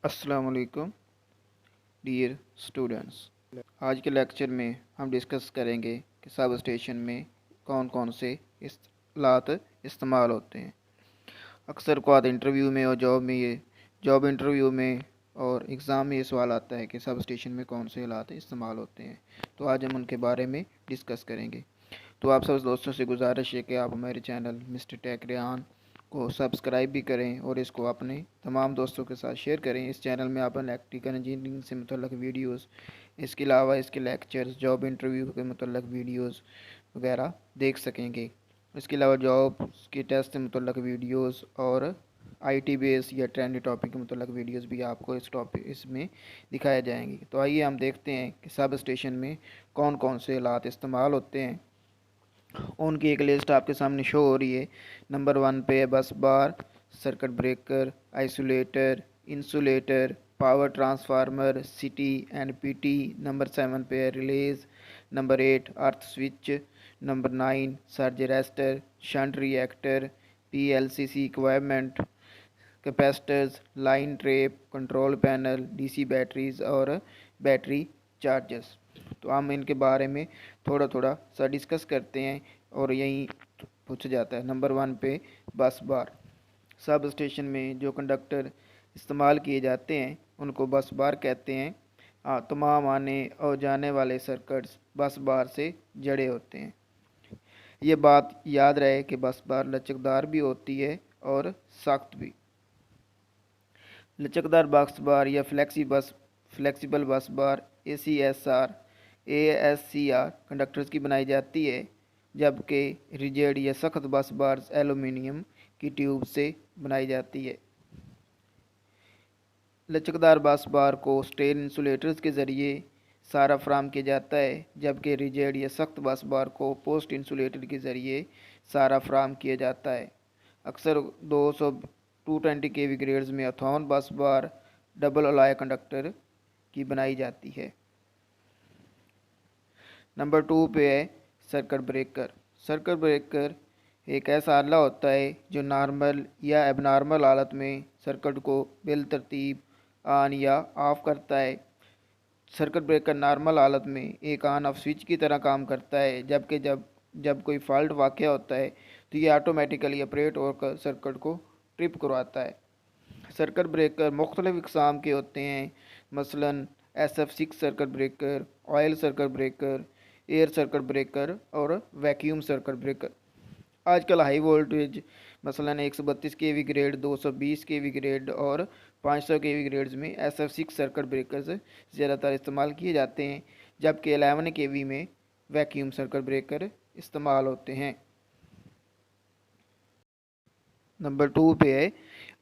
अस्सलाम वालेकुम dear students. आज के लेक्चर में हम डिस्कस करेंगे कि सब स्टेशन में कौन कौन से इस्तेलात इस्तेमाल होते हैं। अक्सर क़्वात इंटरव्यू में और जॉब इंटरव्यू में और एग्ज़ाम में ये सवाल आता है कि सब स्टेशन में कौन से आलात इस्तेमाल होते हैं। तो आज हम उनके बारे में डिस्कस करेंगे। तो आप सब दोस्तों से गुजारिश है कि आप हमारे चैनल मिस्टर टेक रेहान को सब्सक्राइब भी करें और इसको अपने तमाम दोस्तों के साथ शेयर करें। इस चैनल में आप इलेक्ट्रिकल इंजीनियरिंग से मुतल्लक वीडियोस, इसके अलावा इसके लेक्चर्स, जॉब इंटरव्यू के मुतल्लक वीडियोस वगैरह देख सकेंगे। इसके अलावा जॉब के टेस्ट से मुतल्लक वीडियोस और आईटी बेस या ट्रेंडी टॉपिक के मुतल्लक वीडियोस भी आपको इसमें दिखाए जाएंगे। तो आइए हम देखते हैं कि सब स्टेशन में कौन कौन से आलात इस्तेमाल होते हैं। उनकी एक लिस्ट आपके सामने शो हो रही है। नंबर 1 पे है bus bar, circuit breaker, isolator, insulator, power transformer, CT and PT. Number 7 पे है relays. Number 8 earth switch. Number 9 surge arrester, shunt reactor, PLCC equipment, capacitors, line trap, control panel, DC batteries और battery chargers. तो हम इनके बारे में थोड़ा थोड़ा सा डिस्कस करते हैं और यही पूछा जाता है। नंबर 1 पे बस बार। सब स्टेशन में जो कंडक्टर इस्तेमाल किए जाते हैं उनको बस बार कहते हैं। तमाम आने और जाने वाले सर्किट्स बस बार से जड़े होते हैं। ये बात याद रहे कि बस बार लचकदार भी होती है और सख्त भी। लचकदार बस बार या फ्लेक्सिबल बस बार ACSR कंडक्टर्स की बनाई जाती है, जबकि रिजिड या सख्त बस बार एलुमिनियम की ट्यूब से बनाई जाती है। लचकदार बस बार को स्ट्रेन इंसुलेटर्स के ज़रिए सारा फ्राहम किया जाता है, जबकि रिजिड या सख्त बस बार को पोस्ट इंसुलेटर के ज़रिए सारा फ्राहम किया जाता है। अक्सर 220 kV ग्रेड्स में अथॉन बस बार डबल अलाय कंडक्टर की बनाई जाती है। नंबर 2 पे है सर्किट ब्रेकर। सर्किट ब्रेकर एक ऐसा आला होता है जो नॉर्मल या एबनॉर्मल हालत में सर्किट को बिल तरतीब ऑन या ऑफ करता है। सर्किट ब्रेकर नॉर्मल हालत में एक ऑन ऑफ स्विच की तरह काम करता है, जबकि जब कोई फॉल्ट वाक़ होता है तो ये ऑटोमेटिकली ऑपरेट होकर सर्किट को ट्रिप करवाता है। सर्किट ब्रेकर मुख्तलिफ इक़साम के होते हैं, मसलन SF6 circuit breaker, oil circuit breaker, air circuit breaker और वैक्यूम सर्किट ब्रेकर। आजकल हाई वोल्टेज मसलन 132 kV ग्रेड, 220 kV ग्रेड और 500 kV ग्रेड्स में SF6 सर्किट ब्रेकर्स ज़्यादातर इस्तेमाल किए जाते हैं, जबकि 11 kV में वैक्यूम सर्किट ब्रेकर इस्तेमाल होते हैं। नंबर 2 पे है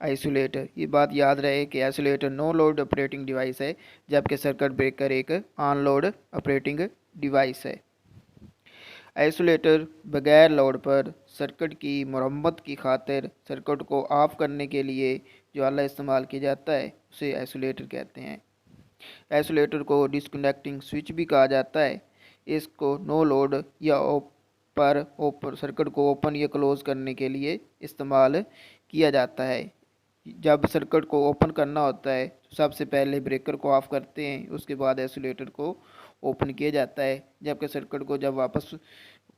आइसोलेटर। ये बात याद रहे कि isolator no load operating device है, जबकि सर्किट ब्रेकर एक ऑन लोड ऑपरेटिंग डिवाइस है। आइसोलेटर बगैर लोड पर सर्किट की मरम्मत की खातिर सर्किट को ऑफ करने के लिए जो आला इस्तेमाल किया जाता है उसे आइसोलेटर कहते हैं। आइसोलेटर को डिस्कनेक्टिंग स्विच भी कहा जाता है। इसको नो लोड या ओपर सर्किट को ओपन या क्लोज करने के लिए इस्तेमाल किया जाता है। जब सर्किट को ओपन करना होता है तो सबसे पहले ब्रेकर को ऑफ करते हैं, उसके बाद आइसोलेटर को ओपन किया जाता है। जबकि सर्किट को जब वापस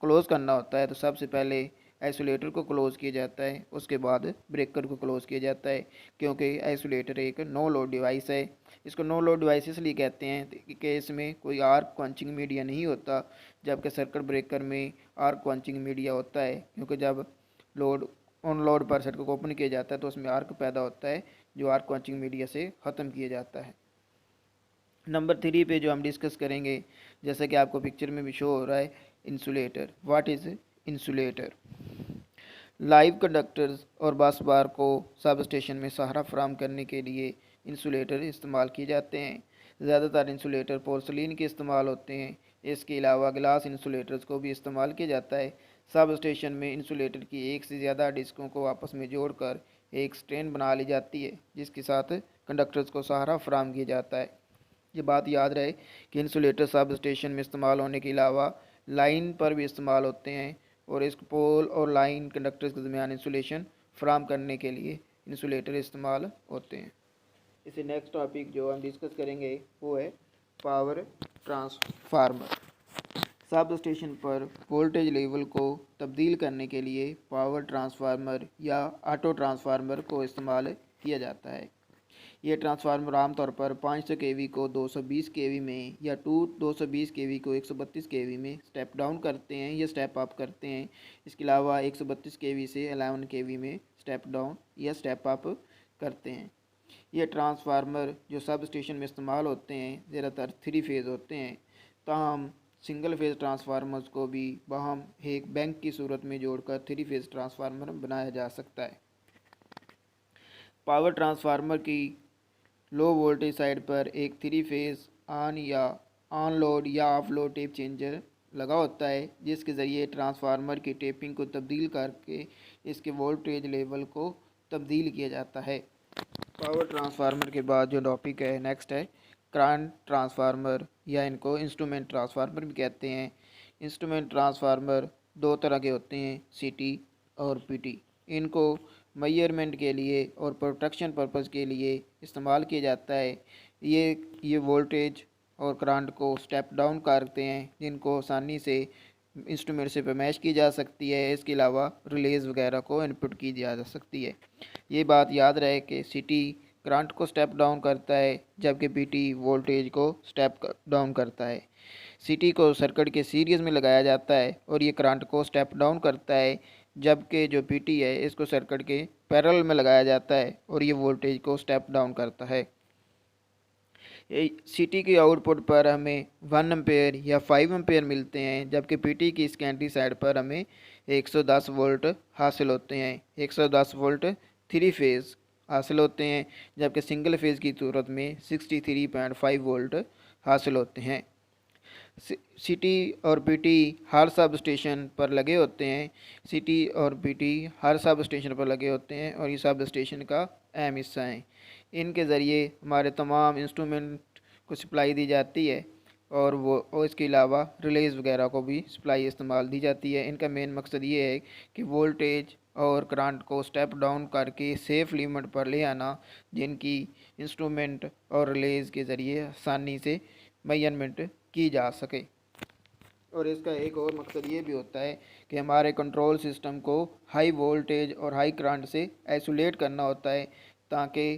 क्लोज करना होता है तो सबसे पहले आइसोलेटर को क्लोज किया जाता है, उसके बाद ब्रेकर को क्लोज किया जाता है, क्योंकि आइसोलेटर एक नो लोड डिवाइस है। इसको नो लोड डिवाइस इसलिए कहते हैं कि इसमें कोई आर्क क्वंचिंग मीडिया नहीं होता, जबकि सर्किट ब्रेकर में आर्क क्वंचिंग मीडिया होता है, क्योंकि जब ऑन लोड पर सर्किट को ओपन किया जाता है तो उसमें आर्क पैदा होता है, जो आर्क क्वंचिंग मीडिया से ख़त्म किया जाता है। नंबर 3 पे जो हम डिस्कस करेंगे, जैसा कि आपको पिक्चर में भी शो हो रहा है, insulator. What is insulator? Live conductors और बस बार को सब स्टेशन में सहारा फराहम करने के लिए इंसुलेटर इस्तेमाल किए जाते हैं। ज़्यादातर इंसुलेटर पोर्सलिन के इस्तेमाल होते हैं। इसके अलावा ग्लास इंसुलेटर्स को भी इस्तेमाल किया जाता है। सब स्टेशन में इंसुलेटर की एक से ज़्यादा डिस्कों को आपस में जोड़कर एक स्ट्रेन बना ली जाती है, जिसके साथ कंडक्टर्स को सहारा फराहम किया जाता है। ये बात याद रहे कि इंसुलेटर सब स्टेशन में इस्तेमाल होने के अलावा लाइन पर भी इस्तेमाल होते हैं, और इस पोल और लाइन कंडक्टर्स के दरमियान इंसुलेशन फराहम करने के लिए इंसुलेटर इस्तेमाल होते हैं। इससे नेक्स्ट टॉपिक जो हम डिस्कस करेंगे वो है पावर ट्रांसफार्मर। सब स्टेशन पर वोल्टेज लेवल को तब्दील करने के लिए पावर ट्रांसफार्मर या ऑटो ट्रांसफार्मर को इस्तेमाल किया जाता है। ये ट्रांसफार्मर आमतौर पर 500 केवी को 220 केवी में या 220 केवी को 132 केवी में स्टेप डाउन करते हैं या स्टेप अप करते हैं। इसके अलावा 132 केवी से 11 केवी में स्टेप डाउन या स्टेप अप करते हैं। ये ट्रांसफार्मर जो सब स्टेशन में इस्तेमाल होते हैं ज़्यादातर 3 फेज़ होते हैं, ताहम सिंगल फेज़ ट्रांसफार्मर्स को भी बाहम एक बैंक की सूरत में जोड़कर 3 फेज़ ट्रांसफार्मर बनाया जा सकता है। पावर ट्रांसफार्मर की लो वोल्टेज साइड पर एक 3 फेज़ ऑन लोड या ऑफ लोड टेप चेंजर लगा होता है, जिसके ज़रिए ट्रांसफार्मर की टेपिंग को तब्दील करके इसके वोल्टेज लेवल को तब्दील किया जाता है। पावर ट्रांसफार्मर के बाद जो टॉपिक है नेक्स्ट है करंट ट्रांसफार्मर या इनको इंस्ट्रूमेंट ट्रांसफार्मर भी कहते हैं। इंस्ट्रूमेंट ट्रांसफार्मर 2 तरह के होते हैं, सीटी और पीटी। इनको मेजरमेंट के लिए और प्रोटेक्शन पर्पज़ के लिए इस्तेमाल किया जाता है। ये वोल्टेज और करंट को स्टेप डाउन करते हैं, जिनको आसानी से इंस्ट्रूमेंट से पैमाइश की जा सकती है। इसके अलावा रिलेज वगैरह को इनपुट की जा सकती है। ये बात याद रहे कि सीटी करंट को स्टेप डाउन करता है, जबकि पीटी वोल्टेज को स्टेप डाउन करता है। सीटी को सर्किट के सीरीज़ में लगाया जाता है और ये करंट को स्टेप डाउन करता है, जबकि जो पीटी है इसको सर्किट के पैरेलल में लगाया जाता है और ये वोल्टेज को स्टेप डाउन करता है। सीटी की आउटपुट पर हमें 1 एम्पेयर या 5 एम्पेयर मिलते हैं, जबकि पीटी की सेकेंडरी साइड पर हमें 110 वोल्ट हासिल होते हैं। 110 वोल्ट 3 फेज़ हासिल होते हैं, जबकि सिंगल फेज़ की सूरत में 63.5 वोल्ट हासिल होते हैं। सीटी और पीटी हर सब स्टेशन पर लगे होते हैं। सीटी और पीटी हर सब स्टेशन पर लगे होते हैं और ये सब स्टेशन का अहम हिस्सा हैं। इनके ज़रिए हमारे तमाम इंस्ट्रूमेंट को सप्लाई दी जाती है और इसके अलावा रिलेज वगैरह को भी सप्लाई इस्तेमाल दी जाती है। इनका मेन मकसद ये है कि वोल्टेज और करंट को स्टेप डाउन करके सेफ लिमिट पर ले आना, जिनकी इंस्ट्रूमेंट और रिलेज के ज़रिए आसानी से मेजरमेंट की जा सके। और इसका एक और मकसद ये भी होता है कि हमारे कंट्रोल सिस्टम को हाई वोल्टेज और हाई करंट से आइसोलेट करना होता है, ताकि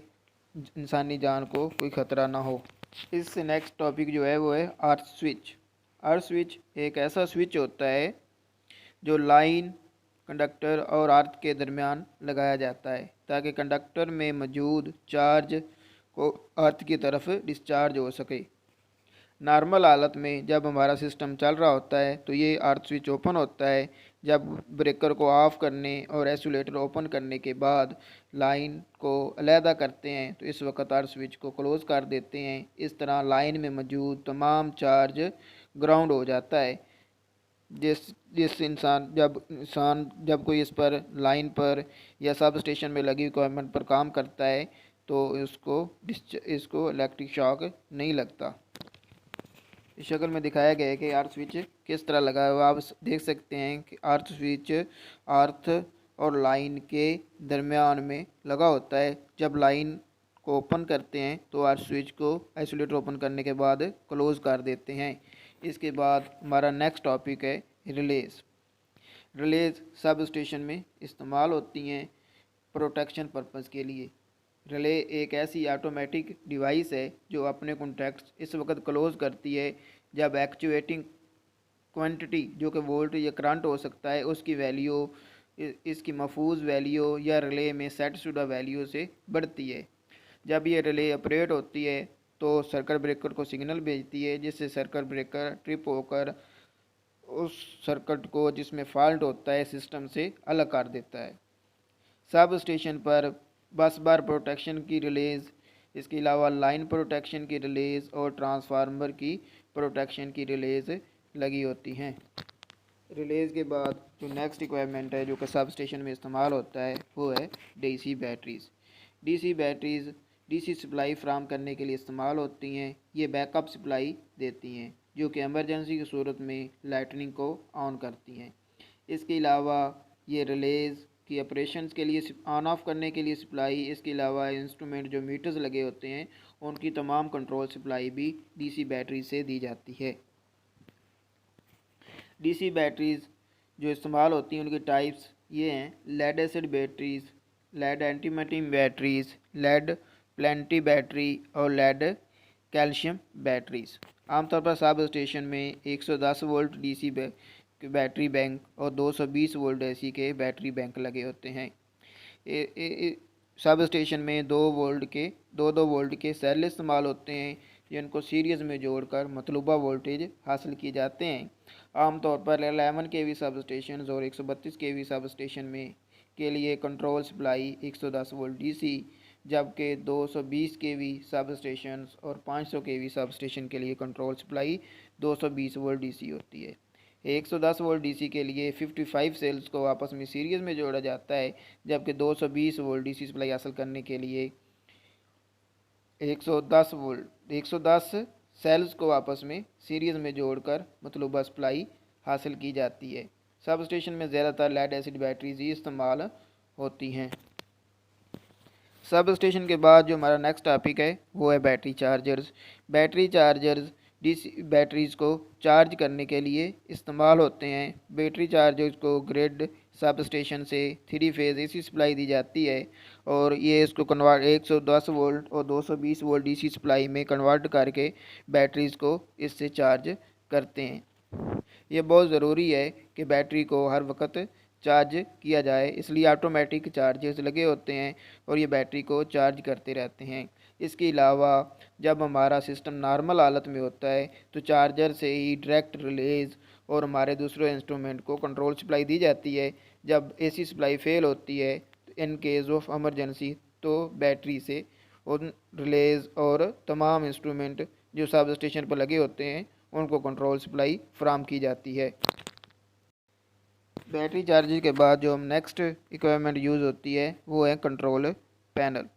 इंसानी जान को कोई ख़तरा ना हो। इससे नेक्स्ट टॉपिक जो है वो है अर्थ स्विच। अर्थ स्विच एक ऐसा स्विच होता है जो लाइन, कंडक्टर और अर्थ के दरमियान लगाया जाता है, ताकि कंडक्टर में मौजूद चार्ज को अर्थ की तरफ डिस्चार्ज हो सके। नॉर्मल हालत में जब हमारा सिस्टम चल रहा होता है तो ये अर्थ स्विच ओपन होता है। जब ब्रेकर को ऑफ़ करने और आइसोलेटर ओपन करने के बाद लाइन को अलहदा करते हैं तो इस वक्त अर्थ स्विच को क्लोज़ कर देते हैं। इस तरह लाइन में मौजूद तमाम चार्ज ग्राउंड हो जाता है। जिस इंसान जब कोई इस पर लाइन पर या सब स्टेशन में लगी इक्विपमेंट पर काम करता है तो इसको इलेक्ट्रिक शॉक नहीं लगता। इस शक्ल में दिखाया गया है कि अर्थ स्विच किस तरह लगा है। आप देख सकते हैं कि अर्थ स्विच अर्थ और लाइन के दरमियान में लगा होता है। जब लाइन को ओपन करते हैं तो अर्थ स्विच को आइसोलेटर ओपन करने के बाद क्लोज़ कर देते हैं। इसके बाद हमारा नेक्स्ट टॉपिक है रिलेज। रिलेज सब स्टेशन में इस्तेमाल होती हैं प्रोटेक्शन पर्पज़ के लिए। रिले एक ऐसी ऑटोमेटिक डिवाइस है जो अपने कॉन्टैक्ट्स इस वक्त क्लोज़ करती है जब एक्चुएटिंग क्वांटिटी जो कि वोल्ट या करंट हो सकता है उसकी वैल्यू इसकी महफूज वैल्यू या रिले में सेट शुदा वैल्यू से बढ़ती है। जब ये रिले ऑपरेट होती है तो सर्किट ब्रेकर को सिग्नल भेजती है, जिससे सर्किट ब्रेकर ट्रिप होकर उस सर्किट को जिसमें फॉल्ट होता है सिस्टम से अलग कर देता है। सब स्टेशन पर बस बार प्रोटेक्शन की रिलेज, इसके अलावा लाइन प्रोटेक्शन की रिलेज और ट्रांसफार्मर की प्रोटेक्शन की रिलेज लगी होती हैं। रिलेज के बाद जो नेक्स्ट इक्विपमेंट है जो कि सब स्टेशन में इस्तेमाल होता है वो है DC batteries. DC batteries DC supply फ्राहम करने के लिए इस्तेमाल होती हैं। ये बैकअप सप्लाई देती हैं जो कि एमरजेंसी की सूरत में लाइटनिंग को ऑन करती हैं। इसके अलावा ये रिलेज की ऑपरेशंस के लिए ऑन ऑफ करने के लिए सप्लाई, इसके अलावा इंस्ट्रूमेंट जो मीटर्स लगे होते हैं उनकी तमाम कंट्रोल सप्लाई भी डीसी बैटरी से दी जाती है। डीसी बैटरीज जो इस्तेमाल होती हैं उनकी टाइप्स ये हैं: lead acid batteries, lead antimony batteries, lead plante battery और लेड कैल्शियम बैटरीज। आमतौर पर सब स्टेशन में 110 वोल्ट डीसी बैटरी बैंक और 220 वोल्ट एसी के बैटरी बैंक लगे होते हैं। सब स्टेशन में 2 वोल्ट के सेल इस्तेमाल होते हैं जिनको सीरीज़ में जोड़कर मतलूबा वोल्टेज हासिल किए जाते हैं। आमतौर पर 11 केवी सब स्टेशन और 132 केवी सब स्टेशन में के लिए कंट्रोल सप्लाई 110 वोल्ट डीसी, जबकि 220 केवी सब स्टेशन और 500 केवी सब स्टेशन के लिए कंट्रोल सप्लाई 220 वोल्ट डीसी होती है। 110 वोल्ट डीसी के लिए 55 सेल्स को आपस में सीरीज़ में जोड़ा जाता है, जबकि 220 वोल्ट डीसी सप्लाई हासिल करने के लिए 110 सेल्स को आपस में सीरीज़ में जोड़कर मतलूबा सप्लाई हासिल की जाती है। सब स्टेशन में ज़्यादातर लेड एसिड बैटरीज ही इस्तेमाल होती हैं। सब स्टेशन के बाद जो हमारा नेक्स्ट टॉपिक है वो है battery chargers. Battery chargers DC batteries को चार्ज करने के लिए इस्तेमाल होते हैं। बैटरी चार्जर्स को ग्रिड सब स्टेशन से 3 फेज़ एसी सप्लाई दी जाती है और ये इसको कन्वर्ट 110 वोल्ट और 220 वोल्ट डीसी सप्लाई में कन्वर्ट करके बैटरीज को इससे चार्ज करते हैं। ये बहुत ज़रूरी है कि बैटरी को हर वक्त चार्ज किया जाए, इसलिए ऑटोमेटिक चार्जर्स लगे होते हैं और ये बैटरी को चार्ज करते रहते हैं। इसके अलावा जब हमारा सिस्टम नॉर्मल हालत में होता है तो चार्जर से ही डायरेक्ट रिलेज और हमारे दूसरे इंस्ट्रूमेंट को कंट्रोल सप्लाई दी जाती है। जब एसी सप्लाई फेल होती है इन केस ऑफ इमरजेंसी तो बैटरी से उन रिलेज और तमाम इंस्ट्रूमेंट जो सब स्टेशन पर लगे होते हैं उनको कंट्रोल सप्लाई फ्राहम की जाती है। बैटरी चार्जिंग के बाद जो हम नेक्स्ट इक्विपमेंट यूज़ होती है वो है कंट्रोल पैनल।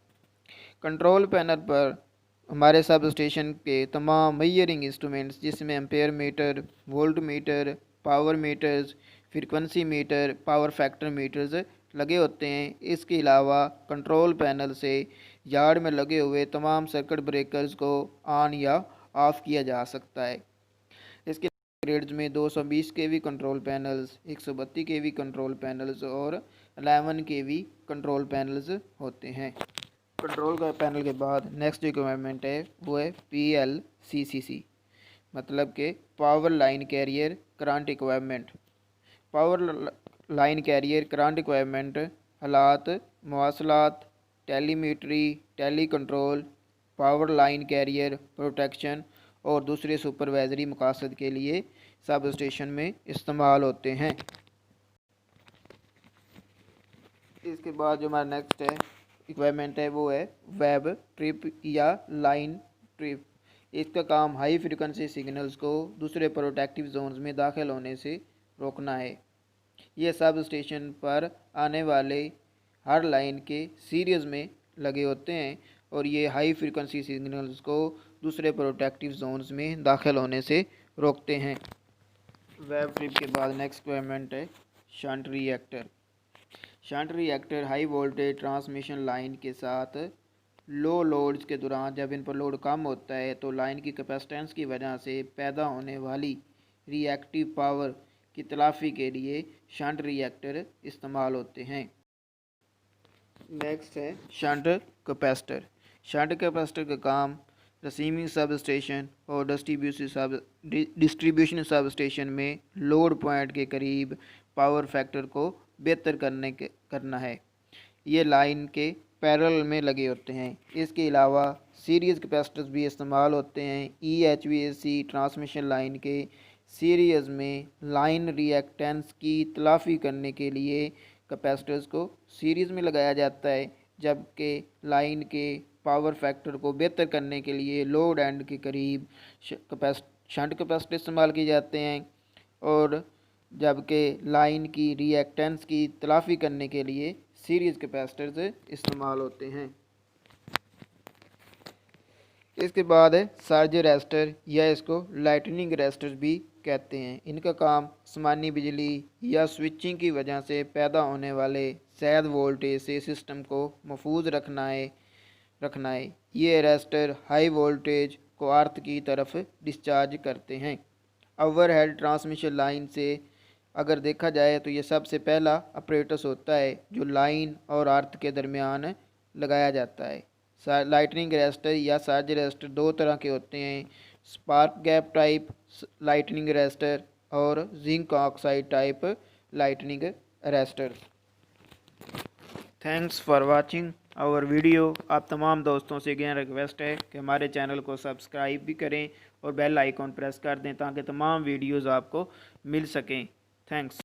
कंट्रोल पैनल पर हमारे सब स्टेशन के तमाम मेजरिंग इंस्ट्रूमेंट्स जिसमें ampere meter, volt meter, power meters, frequency meter, power factor meters लगे होते हैं। इसके अलावा कंट्रोल पैनल से यार्ड में लगे हुए तमाम सर्किट ब्रेकर्स को ऑन या ऑफ़ किया जा सकता है। इसके ग्रेड्स में 220 केवी कंट्रोल पैनल्स, 132 केवी कंट्रोल पैनल्स और 11 केवी कंट्रोल पैनल्स होते हैं। कंट्रोल का पैनल के बाद नेक्स्ट इक्विपमेंट है वो है PLCCC, मतलब कि power line carrier current equipment. Power line carrier current equipment हालात, मवासलात, telemetry, tele control, power line carrier protection और दूसरे सुपरवाइजरी मकासद के लिए सब स्टेशन में इस्तेमाल होते हैं। इसके बाद जो हमारा नेक्स्ट है इक्विपमेंट है वो है वेब ट्रिप या लाइन ट्रिप। इसका काम हाई फ्रिक्वेंसी सिग्नल्स को दूसरे प्रोटेक्टिव जोन्स में दाखिल होने से रोकना है। यह सब स्टेशन पर आने वाले हर लाइन के सीरीज़ में लगे होते हैं और ये हाई फ्रिक्वेंसी सिग्नल्स को दूसरे प्रोटेक्टिव जोन्स में दाखिल होने से रोकते हैं। वेब ट्रिप के बाद नेक्स्ट इक्विपमेंट है shunt reactor. Shunt reactor high voltage transmission line के साथ लो लोड्स के दौरान जब इन पर लोड कम होता है तो लाइन की कैपेसिटेंस की वजह से पैदा होने वाली रिएक्टिव पावर की तलाफ़ी के लिए शंट रिएक्टर इस्तेमाल होते हैं। नेक्स्ट है शंट कैपेसिटर। शंट कैपेसिटर का काम रिसीविंग सब स्टेशन और डिस्ट्रीब्यूशन सब स्टेशन में लोड पॉइंट के करीब पावर फैक्टर को बेहतर करना है। ये लाइन के पैरेलल में लगे होते हैं। इसके अलावा सीरीज़ कैपेसिटर्स भी इस्तेमाल होते हैं। EHVAC ट्रांसमिशन लाइन के सीरीज़ में लाइन रिएक्टेंस की तलाफ़ी करने के लिए कैपेसिटर्स को सीरीज़ में लगाया जाता है, जबकि लाइन के पावर फैक्टर को बेहतर करने के लिए लोड एंड के करीब शंट कैपेसिटर इस्तेमाल किए जाते हैं और जबकि लाइन की रिएक्टेंस की तलाफ़ी करने के लिए सीरीज़ कैपेसिटर्स इस्तेमाल होते हैं। इसके बाद है सर्ज अरेस्टर या इसको लाइटनिंग अरेस्टर भी कहते हैं। इनका काम आसमानी बिजली या स्विचिंग की वजह से पैदा होने वाले ज़्यादा वोल्टेज से सिस्टम को महफूज रखना है। ये अरेस्टर हाई वोल्टेज को अर्थ की तरफ डिस्चार्ज करते हैं। ओवरहेड ट्रांसमिशन लाइन से अगर देखा जाए तो ये सबसे पहला अपरेटस होता है जो लाइन और अर्थ के दरमियान लगाया जाता है। लाइटनिंग अरेस्टर या सर्ज अरेस्टर दो तरह के होते हैं, spark gap type lightning arrester और zinc oxide type lightning arrester. Thanks for watching our video. आप तमाम दोस्तों से अगेन रिक्वेस्ट है कि हमारे चैनल को सब्सक्राइब भी करें और बेल आइकॉन प्रेस कर दें ताकि तमाम वीडियोज़ आपको मिल सकें। थैंक्स।